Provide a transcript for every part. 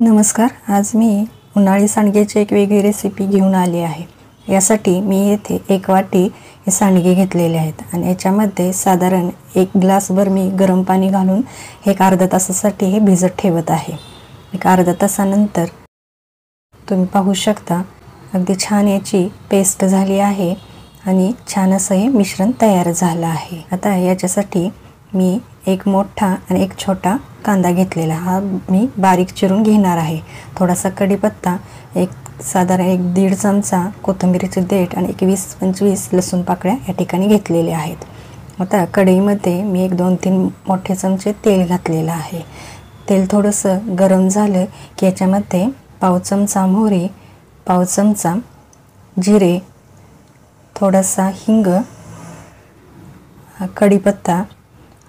नमस्कार. आज मी उन्हाळी सांडग्याची एक वेगळी रेसिपी घेऊन आली आहे. यासाठी मी येथे 1 वाटी हे सांडगे घेतलेले आहेत आणि याच्यामध्ये साधारण 1 ग्लासभर मी गरम पाणी घालून एक अर्धा तासासाठी हे भिजत ठेवत आहे. एक अर्धा तासानंतर तुम्ही पाहू शकता अगदी छान याची पेस्ट झाली आहे आणि छान असं हे मिश्रण तयार झालं आहे. आता याच्यासाठी मी एक मोठा आणि एक छोटा कांदा घेतलेला, हा मी बारीक चिरून घेणार आहे. थोडासा कढीपत्ता, एक साधारण 1-1.5 चमचा कोथिंबीरचे देठ आणि 20-25 लसूण पाकळ्या या ठिकाणी घेतलेले आहेत. आता कढईमध्ये मी 1-2-3 मोठे चमचे तेल घातलेलं आहे. तेल थोडंसं गरम झालं की याच्यामध्ये पाव चमचा मोहरी, पाव चमचा जिरे, थोडासा हिंग, कढीपत्ता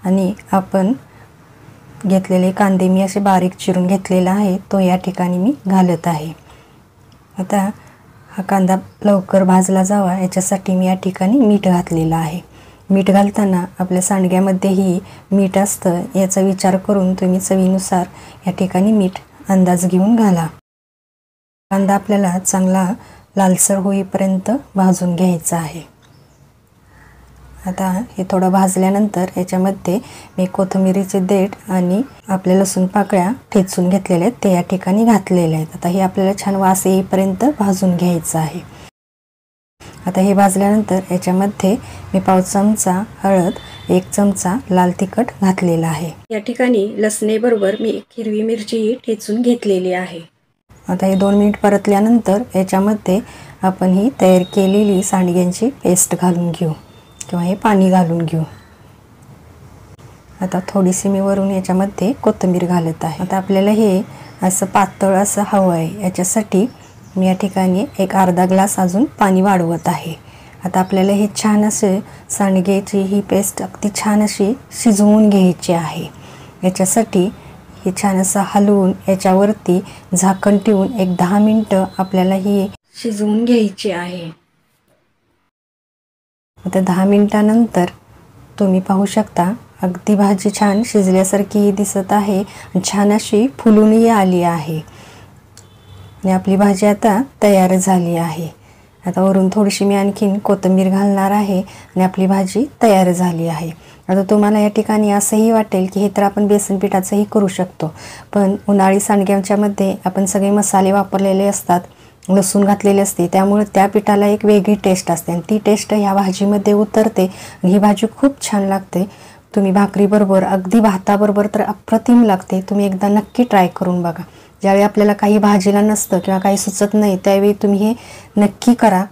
आणि आपण घेतलेले कांदे मी असे बारीक चिरून घेतलेला आहे तो या ठिकाणी मी घालत आहे. आता हा कांदा लवकर भाजला जावा याच्यासाठी मी या ठिकाणी मीठ घातलेलं आहे. मीठ घालताना आपल्या सांडग्यामध्येही मीठ असतं, याचा विचार करून तुम्ही चवीनुसार या ठिकाणी मीठ अंदाज घेऊन घाला. कांदा आपल्याला चांगला लालसर होईपर्यंत भाजून घ्यायचा आहे. आता हे थोडं भाजल्यानंतर याच्यामध्ये मी कोथिंबीरचे देठ आणि आपल्या लसूण पाकळ्या ठेचून घेतलेल्या आहेत ते या ठिकाणी घातलेले आहेत. आता हे आपल्याला छान वास येईपर्यंत भाजून घ्यायचं आहे. आता हे भाजल्यानंतर याच्यामध्ये मी पाव चमचा हळद, 1 चमचा लाल तिखट घातलेला आहे. या ठिकाणी लसणेबरोबर मी 1 हिरवी मिरची ठेचून घेतलेली आहे. आता हे 2 मिनिट परतल्यानंतर याच्यामध्ये आपण ही तयार केलेली सांडग्यांची पेस्ट घालून घेऊ किंवा हे पाणी घालून घेऊ. आता थोडीशी मी वरून याच्यामध्ये कोथिंबीर घालत आहे. आता आपल्याला हे असं पातळ असं हवं आहे, याच्यासाठी मी या ठिकाणी एक अर्धा ग्लास अजून पाणी वाढवत आहे. आता आपल्याला हे छान असे सांडग्याची ही पेस्ट अगदी छान अशी शिजवून घ्यायची आहे. याच्यासाठी हे छान असं हलवून याच्यावरती झाकण ठेवून एक 10 मिनिटं आपल्याला ही शिजवून घ्यायची आहे. आता 10 मिनिटानंतर तुम्ही पाहू शकता अगदी भाजी छान शिजल्यासारखी दिसत आहे आणि छान अशी फुलूनही आली आहे आणि आपली भाजी आता तयार झाली आहे. आता वरून थोडीशी मी आणखीन कोथिंबीर घालणार आहे आणि आपली भाजी तयार झाली आहे. आता तुम्हाला या ठिकाणी असंही वाटेल की हे तर आपण बेसन पिठाचंही करू शकतो, पण उन्हाळी सांडग्यांच्यामध्ये आपण सगळे मसाले वापरलेले असतात, लसूण घातलेले असते, त्यामुळे त्या पिठाला एक वेगळी टेस्ट असते आणि ती टेस्ट ह्या भाजीमध्ये उतरते आणि ही भाजी खूप छान लागते. तुम्ही भाकरीबरोबर, अगदी भाताबरोबर तर अप्रतिम लागते. तुम्ही एकदा नक्की ट्राय करून बघा. ज्यावेळी आपल्याला काही भाजीला नसतं किंवा काही सुचत नाही त्यावेळी तुम्ही हे नक्की करा.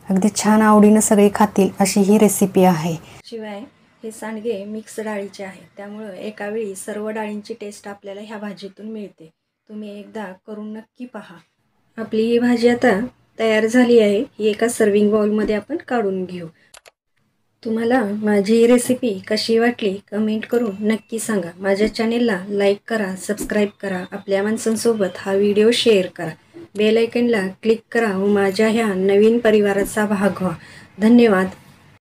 अगदी छान आवडीनं सगळे खातील अशी ही रेसिपी आहे. शिवाय हे सांडगे मिक्स डाळीचे आहे, त्यामुळे एका वेळी सर्व डाळींची टेस्ट आपल्याला ह्या भाजीतून मिळते. तुम्ही एकदा करून नक्की पहा. आपली ही भाजी आता तयार झाली आहे. ही एका सर्विंग बाउलमध्ये आपण काढून घेऊ. तुम्हाला माझी ही रेसिपी कशी वाटली कमेंट करून नक्की सांगा. माझ्या चॅनेलला लाईक करा, सबस्क्राईब करा, आपल्या माणसांसोबत हा व्हिडिओ शेअर करा, बेल आयकॉनला क्लिक करा व माझ्या ह्या नवीन परिवाराचा भाग व्हा. धन्यवाद.